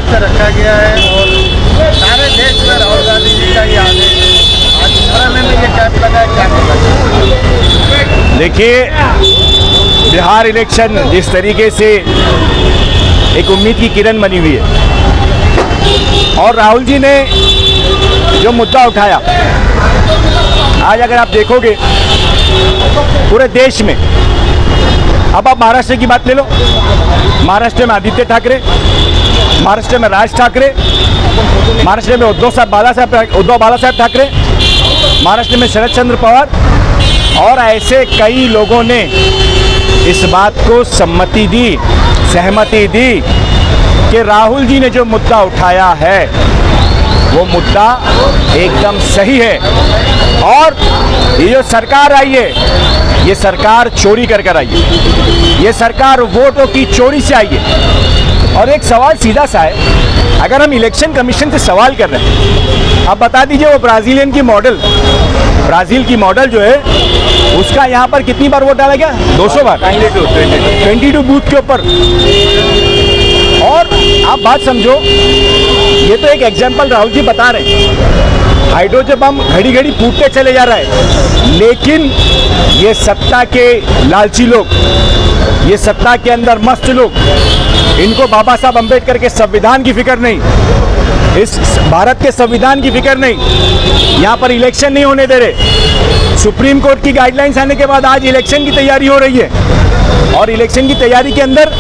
से रखा गया है और सारे देश में राहुल गांधी जी का ये आदेश है। आज मुरैना में ये कैंप लगा है, क्या कहना चाहिए? देखिए, बिहार इलेक्शन जिस तरीके से एक उम्मीद की किरण बनी हुई है और राहुल जी ने जो मुद्दा उठाया, आज अगर आप देखोगे पूरे देश में, अब आप महाराष्ट्र की बात ले लो, महाराष्ट्र में आदित्य ठाकरे, महाराष्ट्र में राज ठाकरे, महाराष्ट्र में उद्धव बाला साहब ठाकरे, महाराष्ट्र में शरद चंद्र पवार, और ऐसे कई लोगों ने इस बात को सहमति दी कि राहुल जी ने जो मुद्दा उठाया है वो मुद्दा एकदम सही है। और ये जो सरकार आई है, ये सरकार चोरी कर आई है, ये सरकार वोटों की चोरी से आई है। और एक सवाल सीधा सा है, अगर हम इलेक्शन कमीशन से सवाल कर रहे हैं, आप बता दीजिए वो ब्राज़ील की मॉडल जो है उसका यहाँ पर कितनी बार वोट डाला गया? 200 बार, 22 बूथ के ऊपर। और आप बात समझो, ये तो एक एग्जाम्पल राहुल जी बता रहे हैं, हाइड्रोजन बम घड़ी घड़ी फूटते चले जा रहा है, लेकिन ये सत्ता के लालची लोग, ये सत्ता के अंदर मस्त लोग, इनको बाबा साहब अम्बेडकर के संविधान की फिक्र नहीं, इस भारत के संविधान की फिक्र नहीं, यहाँ पर इलेक्शन नहीं होने दे रहे। सुप्रीम कोर्ट की गाइडलाइंस आने के बाद आज इलेक्शन की तैयारी हो रही है और इलेक्शन की तैयारी के अंदर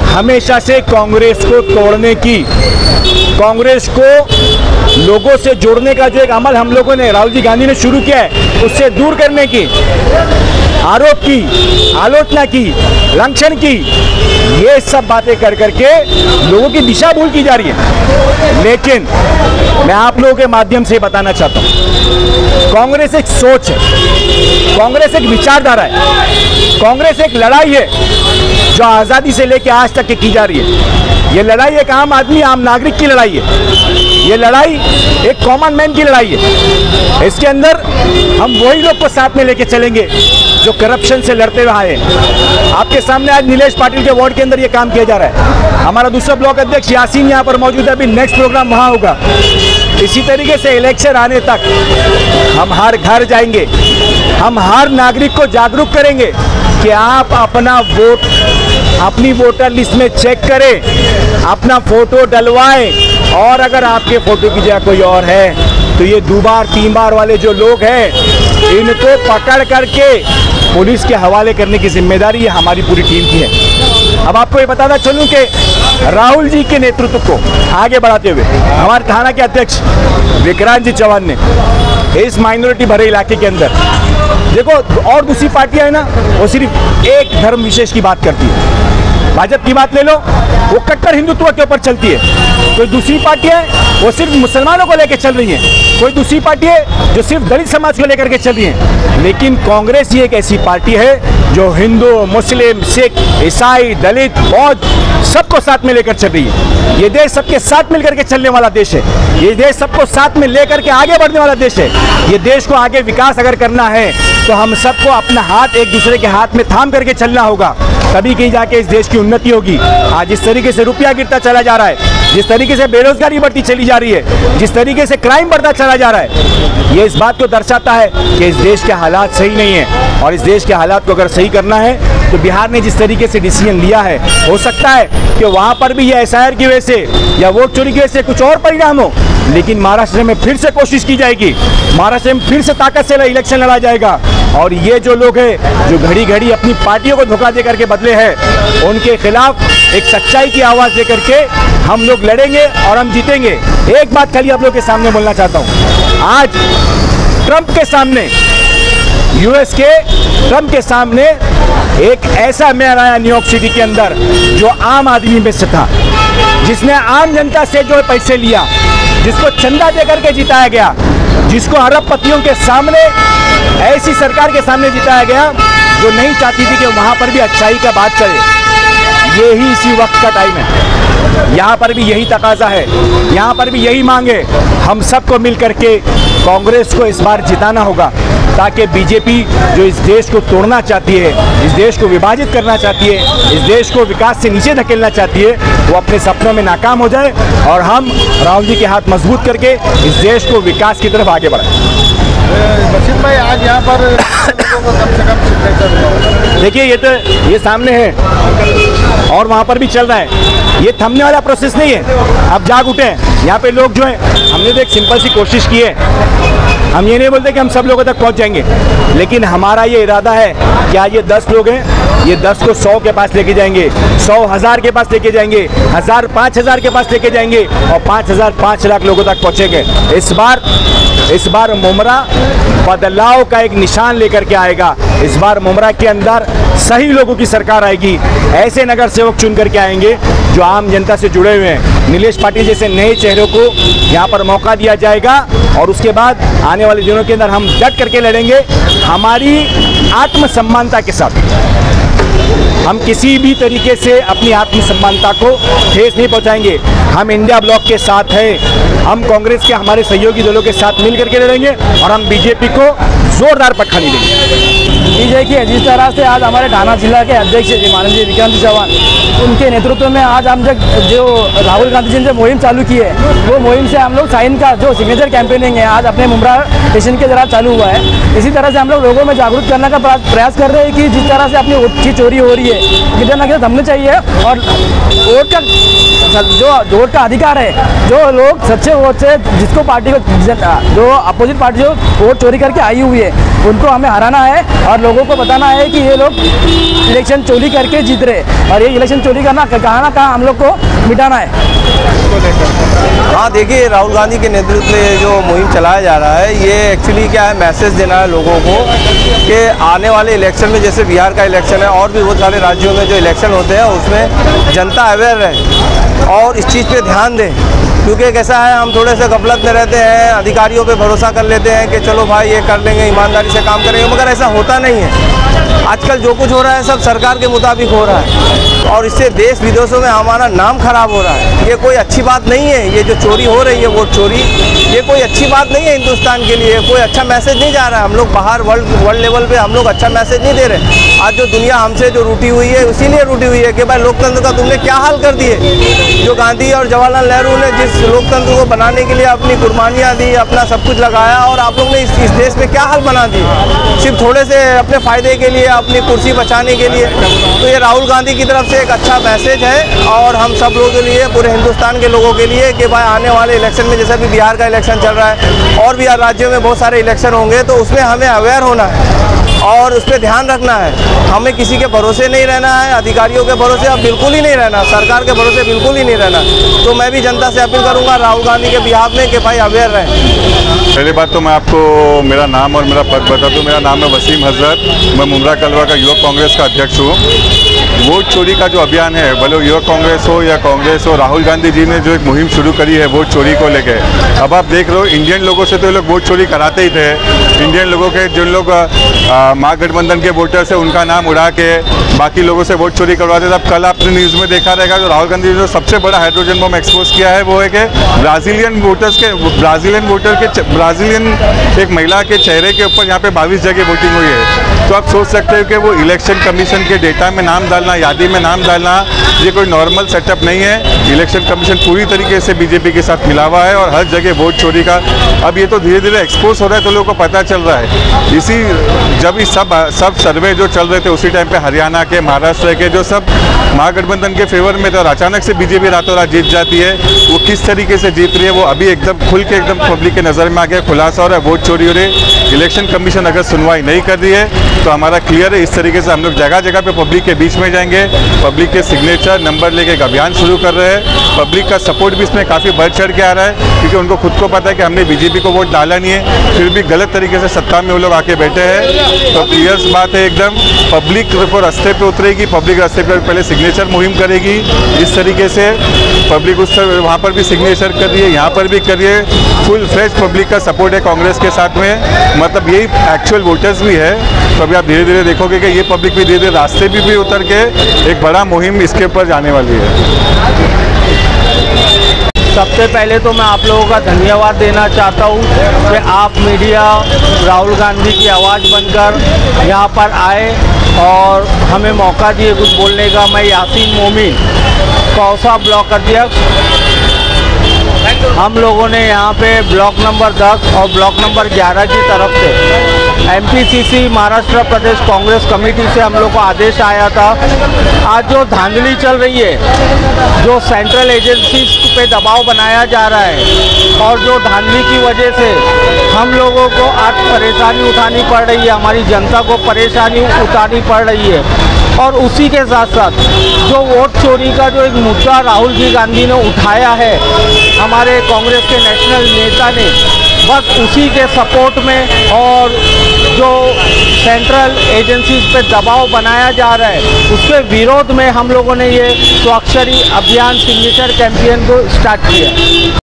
हमेशा से कांग्रेस को तोड़ने की, कांग्रेस को लोगों से जोड़ने का जो एक अमल हम लोगों ने, राहुल जी गांधी ने शुरू किया है, उससे दूर करने की, आरोप की, आलोचना की, लांछन की, ये सब बातें कर करके लोगों की दिशा भूल की जा रही है। लेकिन मैं आप लोगों के माध्यम से बताना चाहता हूं, कांग्रेस एक सोच है, कांग्रेस एक विचारधारा है, कांग्रेस एक लड़ाई है जो आज़ादी से लेकर आज तक की जा रही है। ये लड़ाई एक आम आदमी, आम नागरिक की लड़ाई है, ये लड़ाई एक कॉमन मैन की लड़ाई है। इसके अंदर हम वही लोग को साथ में लेके चलेंगे जो करप्शन से लड़ते हुए आए हैं। आपके सामने आज नीलेश पाटिल के वार्ड के अंदर ये काम किया जा रहा है। हमारा दूसरा ब्लॉक अध्यक्ष यासीन यहाँ पर मौजूद है, अभी नेक्स्ट प्रोग्राम वहाँ होगा। इसी तरीके से इलेक्शन आने तक हम हर घर जाएंगे, हम हर नागरिक को जागरूक करेंगे कि आप अपना वोट अपनी वोटर लिस्ट में चेक करें, अपना फोटो डलवाएं, और अगर आपके फोटो की जगह कोई और है तो ये 2 बार 3 बार वाले जो लोग हैं, इनको पकड़ करके पुलिस के हवाले करने की जिम्मेदारी ये हमारी पूरी टीम की है। अब आपको ये बताना चलूं कि राहुल जी के नेतृत्व को आगे बढ़ाते हुए हमारे थाना के अध्यक्ष विक्रांत जी चौहान ने इस माइनॉरिटी भरे इलाके के अंदर, देखो और दूसरी पार्टियां है ना, वो सिर्फ एक धर्म विशेष की बात करती है। भाजपा की बात ले लो, वो कट्टर हिंदुत्व के ऊपर चलती है। कोई दूसरी पार्टियां वो सिर्फ मुसलमानों को लेकर चल रही हैं, कोई दूसरी पार्टी है जो सिर्फ दलित समाज को लेकर के चल रही है। लेकिन कांग्रेस ये एक ऐसी पार्टी है जो हिंदू, मुस्लिम, सिख, ईसाई, दलित, बौद्ध सबको साथ में लेकर चल रही है। ये देश सबके साथ मिलकर के चलने वाला देश है, ये देश सबको साथ में लेकर के आगे बढ़ने वाला देश है। ये देश को आगे विकास अगर करना है तो हम सबको अपना हाथ एक दूसरे के हाथ में थाम करके चलना होगा, तभी कहीं जाके इस देश की उन्नति होगी। आज जिस तरीके से रुपया गिरता चला जा रहा है, जिस तरीके से बेरोजगारी बढ़ती चली जा रही है, जिस तरीके से क्राइम बढ़ता चला जा रहा है, ये इस बात को दर्शाता है कि इस देश के हालात सही नहीं है। और इस देश के हालात को अगर सही करना है तो बिहार ने जिस तरीके से डिसीजन लिया है, हो सकता है कि वहाँ पर भी ये SIR की वजह से या वोट चोरी की वजह से कुछ और परिणाम हो, लेकिन महाराष्ट्र में फिर से कोशिश की जाएगी, महाराष्ट्र में फिर से ताकत से इलेक्शन लड़ा जाएगा। और ये जो लोग हैं जो घड़ी घड़ी अपनी पार्टियों को धोखा दे करके बदले हैं, उनके खिलाफ एक सच्चाई की आवाज़ दे करके हम लोग लड़ेंगे और हम जीतेंगे। एक बात खाली आप लोग के सामने बोलना चाहता हूँ, आज ट्रंप के सामने, US के ट्रंप के सामने एक ऐसा मेयर आया न्यूयॉर्क सिटी के अंदर जो आम आदमी में से था, जिसने आम जनता से जो पैसे लिया, जिसको चंदा दे करके जिताया गया, जिसको अरबपतियों के सामने, ऐसी सरकार के सामने जिताया गया जो नहीं चाहती थी कि वहाँ पर भी अच्छाई का बात चले। यही इसी वक्त का टाइम है, यहाँ पर भी यही तकाजा है, यहाँ पर भी यही मांग है। हम सबको मिल करके कांग्रेस को इस बार जिताना होगा। ताकि बीजेपी जो इस देश को तोड़ना चाहती है, इस देश को विभाजित करना चाहती है, इस देश को विकास से नीचे धकेलना चाहती है, वो अपने सपनों में नाकाम हो जाए और हम राहुल जी के हाथ मजबूत करके इस देश को विकास की तरफ आगे बढ़ाएं। बशीर भाई, आज यहाँ पर लोगों को कम से कम सिग्नेचर हुआ। देखिए, ये सामने है और वहाँ पर भी चल रहा है। ये थमने वाला प्रोसेस नहीं है। अब जाग उठे हैं यहाँ पे लोग जो हैं। हमने तो एक सिंपल सी कोशिश की है। हम ये नहीं बोलते कि हम सब लोगों तक पहुँच जाएंगे, लेकिन हमारा ये इरादा है कि आज ये 10 लोग हैं, ये 10 को 100 के पास लेके जाएंगे, 100 1000 के पास लेके जाएंगे, 1000 5000 के पास लेके जाएंगे और 5000 5 लाख लोगों तक पहुँचेंगे। इस बार मुमरा बदलाव का एक निशान लेकर के आएगा। इस बार मुमरा के अंदर सही लोगों की सरकार आएगी। ऐसे नगर सेवक चुन करके आएंगे जो आम जनता से जुड़े हुए हैं। नीलेश पाटिल जैसे नए चेहरों को यहाँ पर मौका दिया जाएगा और उसके बाद आने वाले दिनों के अंदर हम डट करके लड़ेंगे हमारी आत्मसम्मानता के साथ। हम किसी भी तरीके से अपनी आत्मसम्मानता को ठेस नहीं पहुंचाएंगे। हम इंडिया ब्लॉक के साथ हैं। हम कांग्रेस के हमारे सहयोगी दलों के साथ मिल करके लड़ेंगे और हम बीजेपी को जोरदार पटखनी देंगे। जी देखिए, जिस तरह से आज हमारे ढाना जिला के अध्यक्ष जी माननीय विक्रांत चौहान, उनके नेतृत्व में आज हम जो राहुल गांधी जी ने मुहिम चालू की है, वो मुहिम से हम लोग साइन का जो सिग्नेचर कैंपेनिंग है आज अपने मुमरा स्टेशन के जरा चालू हुआ है। इसी तरह से हम लोग लोगों में जागरूक करने का प्रयास कर रहे हैं कि जिस तरह से अपनी वोट की चोरी हो रही है, किधर ना किधर थमने चाहिए और वोट का अधिकार है। जो लोग सच्चे वोट से जिसको पार्टी को जो अपोजिट पार्टी जो वोट चोरी करके आई हुई है, उनको हमें हराना है और लोगों को बताना है कि ये लोग इलेक्शन चोरी करके जीत रहे और ये इलेक्शन चोरी करना कहाँ ना कहाँ हम लोग को मिटाना है। हाँ, देखिए, राहुल गांधी के नेतृत्व में जो मुहिम चलाया जा रहा है, ये एक्चुअली क्या है, मैसेज देना है लोगों को कि आने वाले इलेक्शन में, जैसे बिहार का इलेक्शन है और भी बहुत सारे राज्यों में जो इलेक्शन होते हैं, उसमें जनता अवेयर रहे और इस चीज़ पे ध्यान दें। क्योंकि कैसा है, हम थोड़े से गफलत में रहते हैं, अधिकारियों पे भरोसा कर लेते हैं कि चलो भाई ये कर लेंगे, ईमानदारी से काम करेंगे, मगर ऐसा होता नहीं है। आजकल जो कुछ हो रहा है सब सरकार के मुताबिक हो रहा है और इससे देश विदेशों में हमारा नाम खराब हो रहा है। ये कोई अच्छी बात नहीं है। ये जो चोरी हो रही है, वोट चोरी, ये कोई अच्छी बात नहीं है हिंदुस्तान के लिए। कोई अच्छा मैसेज नहीं जा रहा है। हम लोग बाहर वर्ल्ड लेवल पे हम लोग अच्छा मैसेज नहीं दे रहे। आज जो दुनिया हमसे जो रूठी हुई है, इसीलिए रूठी हुई है कि भाई लोकतंत्र का तुमने क्या हाल कर दिए। जो गांधी और जवाहरलाल नेहरू ने जिस लोकतंत्र को बनाने के लिए अपनी कुर्बानियाँ दी, अपना सब कुछ लगाया, और आप लोग ने इस देश में क्या हाल बना दी, सिर्फ थोड़े से अपने फ़ायदे के लिए, अपनी कुर्सी बचाने के लिए। तो ये राहुल गांधी की तरफ से एक अच्छा मैसेज है और हम सब लोगों के लिए, पूरे हिंदुस्तान के लोगों के लिए, कि भाई आने वाले इलेक्शन में, जैसा भी बिहार का इलेक्शन चल रहा है और भी राज्यों में बहुत सारे इलेक्शन होंगे, तो उसमें हमें अवेयर होना है और उस पर ध्यान रखना है। हमें किसी के भरोसे नहीं रहना है, अधिकारियों के भरोसे अब बिल्कुल ही नहीं रहना, सरकार के भरोसे बिल्कुल ही नहीं रहना। तो मैं भी जनता से अपील करूंगा राहुल गांधी के बिहाफ में कि भाई अवेयर रहें। पहली बात तो मैं आपको मेरा नाम और मेरा पद बता दूं। मेरा नाम है वसीम हजरत। मैं मुमरा कलवा का युवक कांग्रेस का अध्यक्ष हूँ। वोट चोरी का जो अभियान है, भले युवक कांग्रेस हो या कांग्रेस हो, राहुल गांधी जी ने जो एक मुहिम शुरू करी है वोट चोरी को लेकर, अब आप देख रहे हो इंडियन लोगों से तो ये लोग वोट चोरी कराते ही थे। इंडियन लोगों के जो लोग महागठबंधन के वोटर्स है, उनका नाम उड़ा के बाकी लोगों से वोट चोरी करवाते थे। अब कल आपने न्यूज़ में देखा रहेगा, जो राहुल गांधी ने जो सबसे बड़ा हाइड्रोजन बम एक्सपोज किया है, वो है कि ब्राज़ीलियन एक महिला के चेहरे के ऊपर यहाँ पे 22 जगह वोटिंग हुई है। तो आप सोच सकते हो कि वो इलेक्शन कमीशन के डेटा में नाम डालना, यादी में नाम डालना, ये कोई नॉर्मल सेटअप नहीं है। इलेक्शन कमीशन पूरी तरीके से बीजेपी के साथ मिला हुआ है और हर जगह वोट चोरी का अब ये तो धीरे धीरे एक्सपोज हो रहा है, तो लोगों को पता चल रहा है। इसी जब इस सब सर्वे जो चल रहे थे, उसी टाइम पे हरियाणा के, महाराष्ट्र के जो सब महागठबंधन के फेवर में थे और अचानक से बीजेपी रातों रात जीत जाती है, वो किस तरीके से जीत रही है वो अभी एकदम खुल के एकदम पब्लिक के नज़र में आ गया, खुलासा हो रहा है। वोट चोरी हो रही है। इलेक्शन कमीशन अगर सुनवाई नहीं कर रही है तो हमारा क्लियर है, इस तरीके से हम लोग जगह जगह पे पब्लिक के बीच में जाएंगे, पब्लिक के सिग्नेचर नंबर लेके एक अभियान शुरू कर रहे हैं। पब्लिक का सपोर्ट भी इसमें काफ़ी बढ़ चढ़ के आ रहा है, क्योंकि उनको खुद को पता है कि हमने बीजेपी को वोट डाला नहीं है, फिर भी गलत तरीके से सत्ता में वो लोग आके बैठे हैं। तो क्लियर बात है एकदम, पब्लिक रास्ते पे उतरेगी, पब्लिक रास्ते पे पहले सिग्नेचर मुहिम करेगी। इस तरीके से पब्लिक उस वहाँ पर भी सिग्नेचर कर रही है, यहाँ पर भी कर रही है। फुल फ्रेश पब्लिक का सपोर्ट है कांग्रेस के साथ में, मतलब यही एक्चुअल वोटर्स भी है। तो अभी आप धीरे धीरे देखोगे कि ये पब्लिक भी धीरे धीरे रास्ते भी उतर के एक बड़ा मुहिम इसके ऊपर जाने वाली है। सबसे पहले तो मैं आप लोगों का धन्यवाद देना चाहता हूँ कि आप मीडिया राहुल गांधी की आवाज़ बनकर यहाँ पर आए और हमें मौका दिए कुछ बोलने का। मैं यासीन मोमिन, कौसा ब्लॉक अध्यक्ष। हम लोगों ने यहाँ पे ब्लॉक नंबर 10 और ब्लॉक नंबर 11 की तरफ से MPCC महाराष्ट्र प्रदेश कांग्रेस कमेटी से हम लोग को आदेश आया था। आज जो धांधली चल रही है, जो सेंट्रल एजेंसीज पे दबाव बनाया जा रहा है और जो धांधली की वजह से हम लोगों को आज परेशानी उठानी पड़ रही है, हमारी जनता को परेशानी उठानी पड़ रही है। और उसी के साथ साथ जो वोट चोरी का जो एक मुद्दा राहुल जी गांधी ने उठाया है, हमारे कांग्रेस के नेशनल नेता ने, बस उसी के सपोर्ट में और जो सेंट्रल एजेंसीज पे दबाव बनाया जा रहा है उसके विरोध में हम लोगों ने ये स्वाक्षरी अभियान सिग्नेचर कैंपेन को स्टार्ट किया।